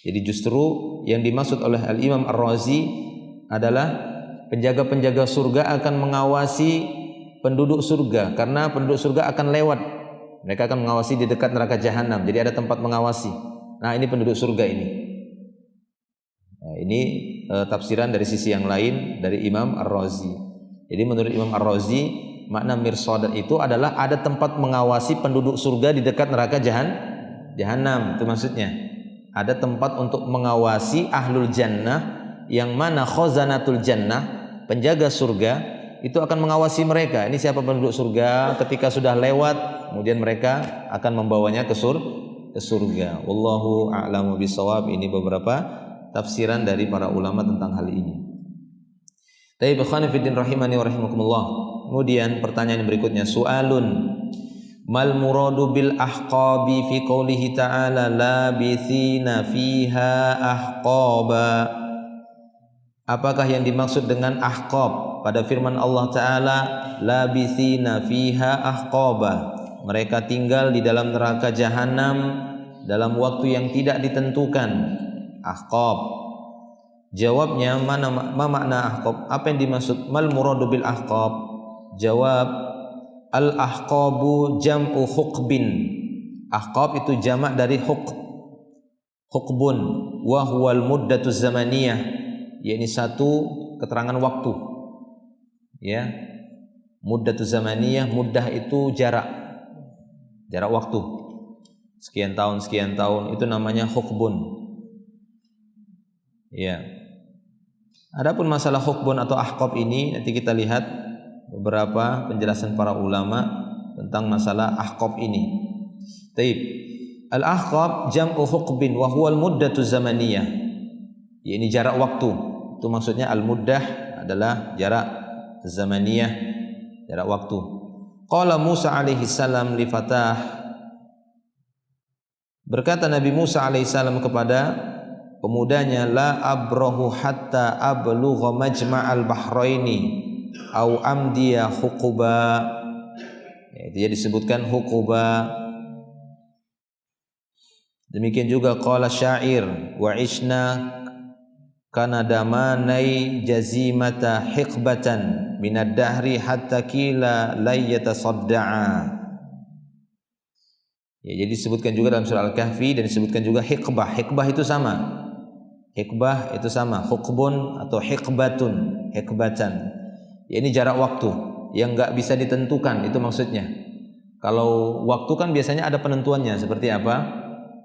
Jadi justru yang dimaksud oleh Al-Imam Ar-Razi adalah penjaga-penjaga surga akan mengawasi penduduk surga, karena penduduk surga akan lewat. Mereka akan mengawasi di dekat neraka jahanam. Jadi ada tempat mengawasi. Nah, ini penduduk surga ini. Nah, ini tafsiran dari sisi yang lain dari Imam Ar-Razi. Jadi menurut Imam Ar-Razi, makna mirsadan itu adalah ada tempat mengawasi penduduk surga di dekat neraka jahanam. Itu maksudnya. Ada tempat untuk mengawasi ahlul jannah, yang mana khazanatul jannah, penjaga surga, itu akan mengawasi mereka. Ini siapa penduduk surga, ketika sudah lewat, kemudian mereka akan membawanya ke surga. Wallahu a'lamu bishawab. Ini beberapa tafsiran dari para ulama tentang hal ini. Tapi ikhwan fillah rahimani wa rahimakumullah. Kemudian pertanyaan berikutnya, su'alun mal muradu bil ahqabi fi qoulihi ta'ala labithina fiha ahqaba. Apakah yang dimaksud dengan ahqab pada firman Allah Ta'ala, labithina fiha ahqaba, mereka tinggal di dalam neraka jahanam dalam waktu yang tidak ditentukan. Ahqab, jawabnya mana makna ahqab? Apa yang dimaksud mal muradu bil ahqab? Jawab, al-ahqabu jam'u huqbin. Ahqab itu jamak dari huqbun, wa huwal muddatu zamaniyah, yakni satu keterangan waktu. Ya, muddatu zamaniyah, muddah itu jarak waktu. Sekian tahun, itu namanya huqbun. Ya. Adapun masalah huqbun atau ahqab ini nanti kita lihat beberapa penjelasan para ulama tentang masalah ahqab ini. Taib. Al-ahqab jam'u huqbin wa huwa al-muddatu zamaniyah. Ini jarak waktu. Itu maksudnya al-muddah adalah jarak zamaniyah. jarak waktu. Qala Musa alaihi salam li fatah, berkata Nabi Musa alaihi salam kepada pemudanya, la abrahu hatta ablugha majma'al bahraini au amdiya huquba. Ya, dia disebutkan huquba. Demikian juga qala syair, wa ishna kana damanai jazimata hiqbatan minad dahri hatta kila layyata sadda'a. Ya, jadi disebutkan juga dalam surah Al-Kahfi dan disebutkan juga hiqbah. Hiqbah itu sama. Hiqbah itu sama. Huqbun atau hiqbatun, hiqbatan. Ya, ini jarak waktu yang enggak bisa ditentukan, itu maksudnya. Kalau waktu kan biasanya ada penentuannya, seperti apa?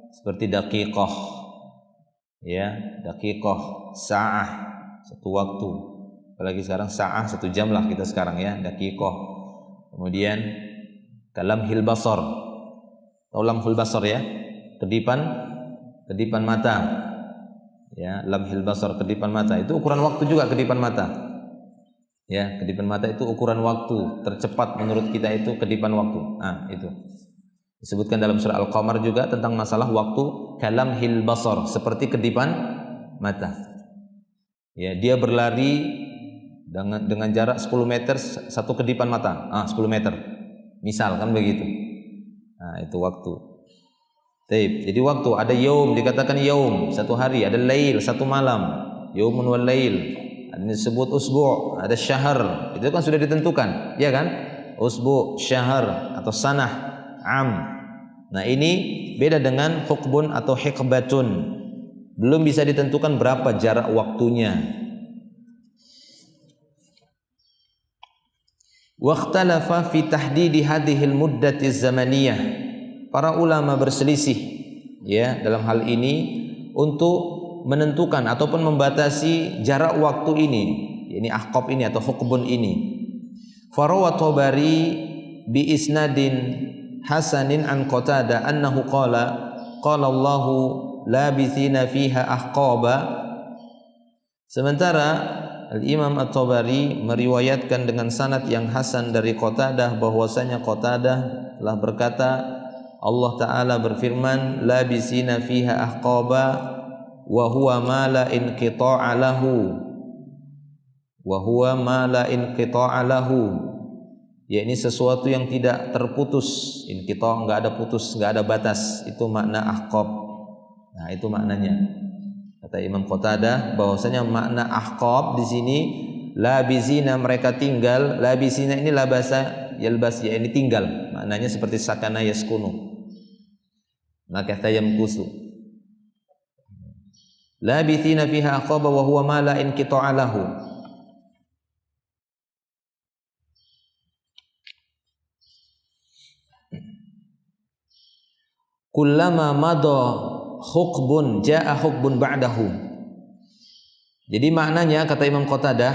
Seperti daqiqah. Ya, daqiqah, sa'ah, satu waktu. Apalagi sekarang sa'ah 1 jam lah kita sekarang ya, daqiqah. Kemudian kalamhil basar. Tahu lamhul basar ya? Kedipan mata. Ya, lamhil basar, kedipan mata. Itu ukuran waktu juga, kedipan mata. Ya, kedipan mata itu ukuran waktu tercepat menurut kita, itu kedipan waktu. Itu disebutkan dalam surah Al-Qamar juga tentang masalah waktu, kalamhil basar, seperti kedipan mata. Ya, dia berlari dengan jarak 10 meter satu kedipan mata. 10 meter. Misal kan begitu. Itu waktu. Jadi waktu ada yaum, dikatakan yaum, 1 hari, ada lail, 1 malam. Yaumun wal lail. Ada disebut usbu', ada syahr. Itu kan sudah ditentukan, ya kan? Usbu', syahr atau sanah, am. Nah, ini beda dengan hukbun atau hiqbatun. Belum bisa ditentukan berapa jarak waktunya. Waqtalafa fi tahdidi hadhil muddati zamaniyah. Para ulama berselisih ya dalam hal ini untuk menentukan ataupun membatasi jarak waktu ini. Ini ahqab ini atau hukbun ini. Farawa Tabari bi isnadin hasanin an Qatadah annahu qala Allahu labithina fiha ahqaba. Sementara Al-Imam At-Tabari meriwayatkan dengan sanad yang hasan dari Qatadah bahwasanya Qatadah telah berkata, Allah Ta'ala berfirman, labithina fiha ahqaba wa huwa ma la inqita'a lahu, wa huwa ma la inqita'a lahu, yakni sesuatu yang tidak terputus. Inqita' enggak ada putus, enggak ada batas, itu makna ahqab. Nah, itu maknanya. Kata Imam Qatadah bahwasanya makna ahqab di sini labizina, mereka tinggal. Labizina ini labasa yalbas, ya ini tinggal. Maknanya seperti sakana yaskunu. Maka yamkusu. Labithina fiha ahqaba wa huwa ma la inqita'a lahu. Kullama madha hukbun jaa hukbun ba'dahu. Jadi maknanya kata Imam Qatadah,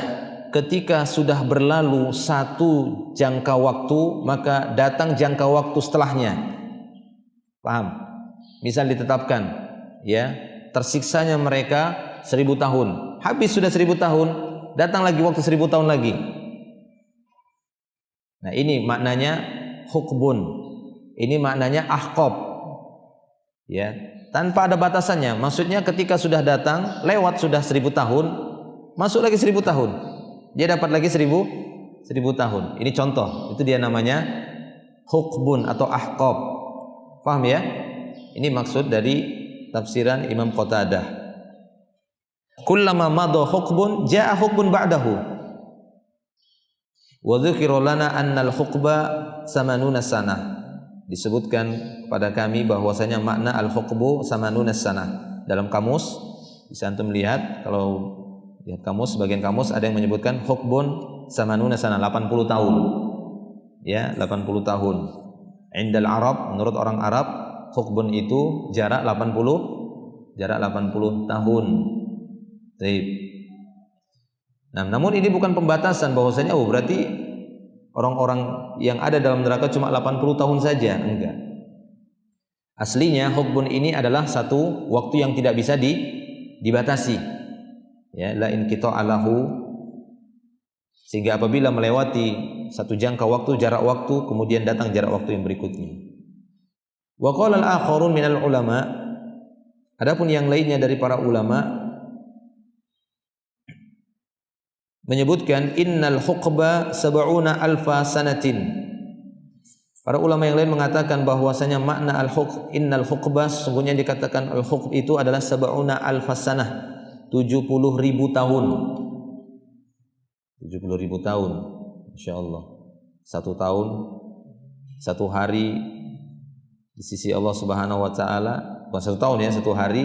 ketika sudah berlalu satu jangka waktu maka datang jangka waktu setelahnya. Paham? Misal ditetapkan ya, tersiksanya mereka 1000 tahun. Habis sudah 1000 tahun, datang lagi waktu 1000 tahun lagi. Nah, ini maknanya hukbun. Ini maknanya ahqab. Ya, tanpa ada batasannya. Maksudnya ketika sudah datang, lewat sudah 1000 tahun, masuk lagi 1000 tahun. Dia dapat lagi 1000 tahun. Ini contoh. Itu dia namanya hukbun atau ahqab. Paham ya? Ini maksud dari tafsiran Imam Qatadah. Kullama madha hukbun jaa hukbun ba'dahu. Wa dzukira lana anna al-hukba samanuna sanah. Disebutkan kepada kami bahwasanya makna al-hukbu samanuna sanah. Dalam kamus bisa antum lihat, kalau lihat kamus, sebagian kamus ada yang menyebutkan hukbun samanuna sanah, 80 tahun. Ya, 80 tahun. Indal Arab, menurut orang Arab, hukbun itu jarak 80 tahun. Baik. Nah, namun ini bukan pembatasan bahwasanya berarti orang-orang yang ada dalam neraka cuma 80 tahun saja, enggak. Aslinya hukbun ini adalah satu waktu yang tidak bisa dibatasi. Ya, la inqita'a lahu, Sehingga apabila melewati satu jangka waktu, jarak waktu, kemudian datang jarak waktu yang berikutnya. Wa qala al-akharun minal ulama, adapun yang lainnya dari para ulama menyebutkan innal huqba sab'una alfa sanatin. Para ulama yang lain mengatakan bahwasanya makna al-huqb, innal huqba, sesungguhnya dikatakan al-huqb itu adalah sab'una alfa sanah, 70.000 tahun. 70.000 tahun, Masya Allah. 1 tahun, 1 hari di sisi Allah Subhanahu wa Ta'ala, bukan 1 tahun ya, 1 hari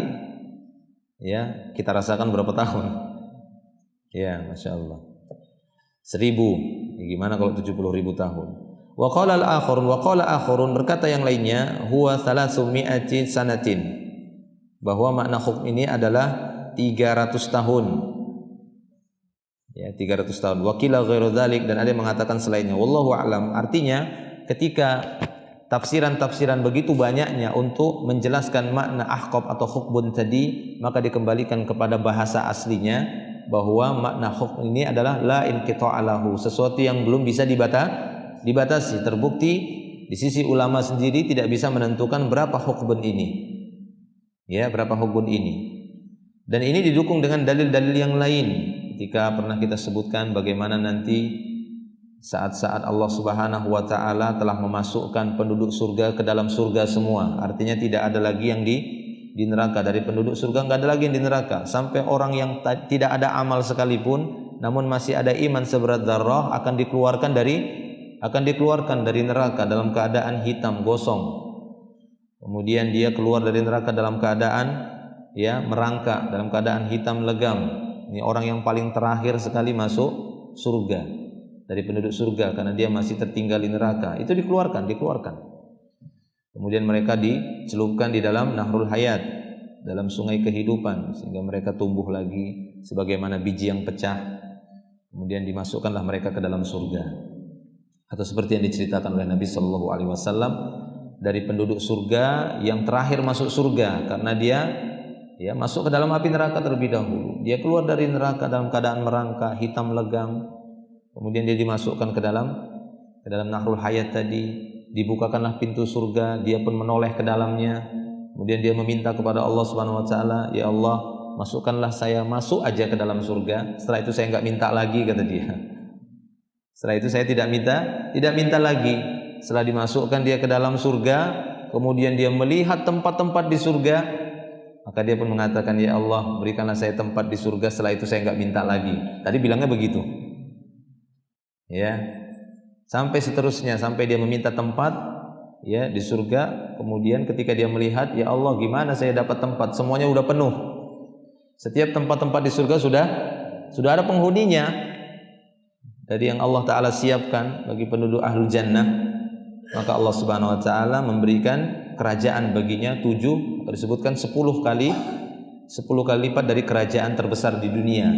ya, kita rasakan berapa tahun? Ya, Masya Allah. 1000, ya, gimana kalau 70.000 tahun? Wa qala al-akhirun, berkata yang lainnya, huwa 300 sanatin, bahwa makna hukum ini adalah 300 tahun. Ya, 300 tahun. Wa qila ghairu dzalik, dan ada yang mengatakan selainnya. Wallahu a'lam. Artinya, ketika tafsiran-tafsiran begitu banyaknya untuk menjelaskan makna ahqab atau hukbun tadi, maka dikembalikan kepada bahasa aslinya, bahwa makna hukm ini adalah la inqita'a lahu, sesuatu yang belum bisa dibatasi. Terbukti di sisi ulama sendiri tidak bisa menentukan berapa hukbun ini. Ya, berapa hukbun ini. Dan ini didukung dengan dalil-dalil yang lain. Ketika pernah kita sebutkan bagaimana nanti saat-saat Allah Subhanahu wa Ta'ala telah memasukkan penduduk surga ke dalam surga semua. Artinya tidak ada lagi yang di neraka. Dari penduduk surga enggak ada lagi yang di neraka. Sampai orang yang tidak ada amal sekalipun, namun masih ada iman seberat dzarrah, akan dikeluarkan dari neraka dalam keadaan hitam gosong. Kemudian dia keluar dari neraka dalam keadaan ya merangkak, dalam keadaan hitam legam. Ini orang yang paling terakhir sekali masuk surga dari penduduk surga, karena dia masih tertinggal di neraka. Itu dikeluarkan. Kemudian mereka dicelupkan di dalam nahrul hayat, dalam sungai kehidupan, sehingga mereka tumbuh lagi sebagaimana biji yang pecah. Kemudian dimasukkanlah mereka ke dalam surga. Atau seperti yang diceritakan oleh Nabi Shallallahu Alaihi Wasallam, dari penduduk surga yang terakhir masuk surga, karena dia ya masuk ke dalam api neraka terlebih dahulu. Dia keluar dari neraka dalam keadaan merangkak, hitam legam. Kemudian dia dimasukkan ke dalam nahrul hayat tadi, dibukakanlah pintu surga, dia pun menoleh ke dalamnya. Kemudian dia meminta kepada Allah Subhanahu wa Ta'ala, ya Allah, masukkanlah saya, masuk aja ke dalam surga. Setelah itu saya enggak minta lagi, kata dia. Setelah itu saya tidak minta lagi. Setelah dimasukkan dia ke dalam surga, kemudian dia melihat tempat-tempat di surga, maka dia pun mengatakan, ya Allah, berikanlah saya tempat di surga. Setelah itu saya enggak minta lagi. Tadi bilangnya begitu. Ya. Sampai seterusnya, sampai dia meminta tempat ya di surga. Kemudian ketika dia melihat, ya Allah, gimana saya dapat tempat? Semuanya udah penuh. Setiap tempat-tempat di surga sudah ada penghuninya dari yang Allah Ta'ala siapkan bagi penduduk ahlul jannah. Maka Allah Subhanahu wa Ta'ala memberikan kerajaan baginya 7, disebutkan 10 kali lipat dari kerajaan terbesar di dunia.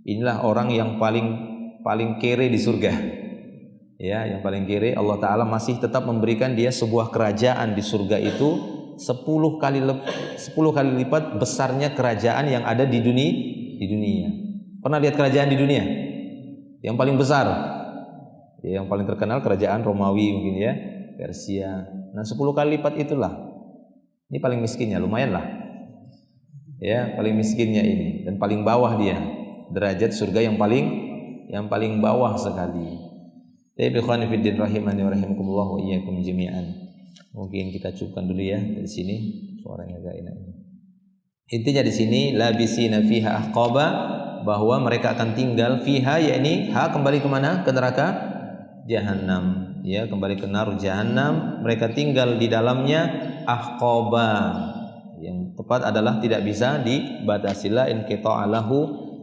Inilah orang yang paling kere di surga. Ya, yang paling kere, Allah Ta'ala masih tetap memberikan dia sebuah kerajaan di surga itu 10 kali lipat besarnya kerajaan yang ada di dunia. Pernah lihat kerajaan di dunia? Yang paling besar, ya, yang paling terkenal kerajaan Romawi mungkin ya, Persia. Nah 10 kali lipat itulah. Ini paling miskinnya, lumayan lah. Ya, paling miskinnya ini dan paling bawah dia. Derajat surga yang paling bawah sekali. Jadi ikhwani fiddin rahimani wa rahimakumullah wa iyyakum jami'an. Mungkin kita cukupkan dulu ya dari sini, suaranya agak enak. Intinya di sini labisina fiha ahqaba, bahwa mereka akan tinggal fiha, yakni kembali kemana? Ke neraka Jahannam, ya, kembali ke nar Jahannam. Mereka tinggal di dalamnya ahqaba, yang tepat adalah tidak bisa dibatasi, la inqita'a lahu,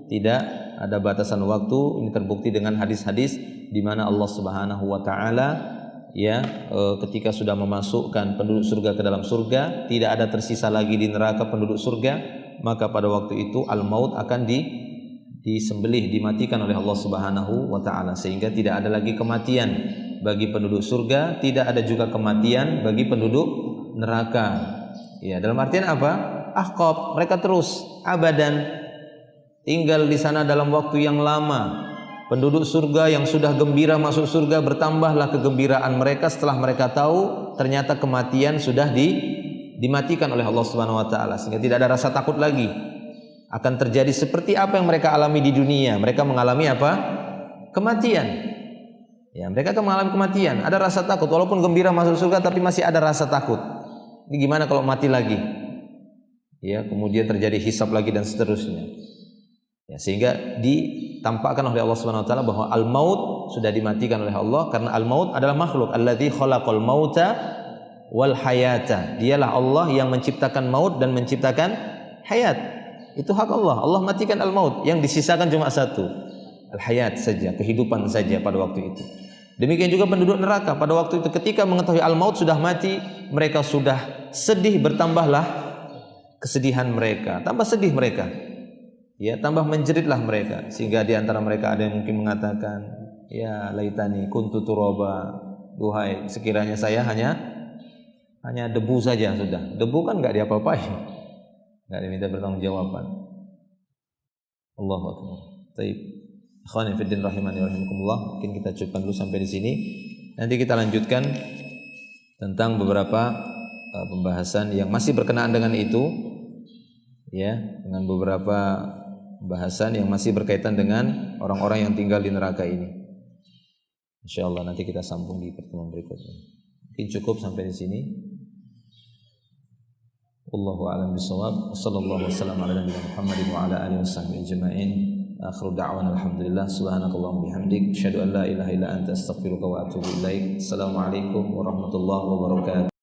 tidak ada batasan waktu. Ini terbukti dengan hadis-hadis di mana Allah Subhanahu wa Ta'ala ya ketika sudah memasukkan penduduk surga ke dalam surga, tidak ada tersisa lagi di neraka penduduk surga, maka pada waktu itu al-maut akan disembelih, dimatikan oleh Allah Subhanahu wa Ta'ala, sehingga tidak ada lagi kematian bagi penduduk surga, tidak ada juga kematian bagi penduduk neraka. Ya, dalam artian apa? Ahqab, mereka terus abadan tinggal di sana dalam waktu yang lama, Penduduk surga yang sudah gembira masuk surga, bertambahlah kegembiraan mereka setelah mereka tahu ternyata kematian sudah dimatikan oleh Allah Subhanahu wa taala, sehingga tidak ada rasa takut lagi. Akan terjadi seperti apa yang mereka alami di dunia. Mereka mengalami apa? Kematian. Ya, mereka akan mengalami kematian. Ada rasa takut, walaupun gembira masuk surga tapi masih ada rasa takut. Ini gimana kalau mati lagi? Ya, kemudian terjadi hisab lagi dan seterusnya. Ya, sehingga ditampakkan oleh Allah Subhanahu wa taala bahwa al-maut sudah dimatikan oleh Allah, karena al-maut adalah makhluk. Alladzi khalaqal mauta wal hayata. Dialah Allah yang menciptakan maut dan menciptakan hayat. Itu hak Allah. Allah matikan al-maut. Yang disisakan cuma satu, al-hayat saja, kehidupan saja pada waktu itu. Demikian juga penduduk neraka pada waktu itu, ketika mengetahui al-maut sudah mati, mereka sudah sedih, bertambahlah kesedihan mereka, tambah sedih mereka. Ya, tambah menjeritlah mereka, sehingga di antara mereka ada yang mungkin mengatakan, ya laitani kuntu turaba, duhai sekiranya saya hanya debu saja sudah. Debu kan enggak diapa-apain, enggak diminta bertanggungjawaban. Allahu akbar. Baik. Ikhwani fiddin rahimani wa rahimakumullah, mungkin kita cukupkan dulu sampai di sini. Nanti kita lanjutkan tentang beberapa pembahasan yang masih berkenaan dengan itu, ya, dengan beberapa bahasan yang masih berkaitan dengan orang-orang yang tinggal di neraka ini. Insyaallah nanti kita sambung di pertemuan berikutnya. Mungkin cukup sampai di sini. Wallahu a'lam bishawab. Wassallallahu wasallam ala nabiyina Muhammadin wa ala alihi washabbihi ajma'in. Akhiru da'wana alhamdulillah. Subhanakallahumma bihamdik asyhadu an la ilaha illa anta astaghfiruka wa atubu ilaik. Assalamualaikum warahmatullahi wabarakatuh.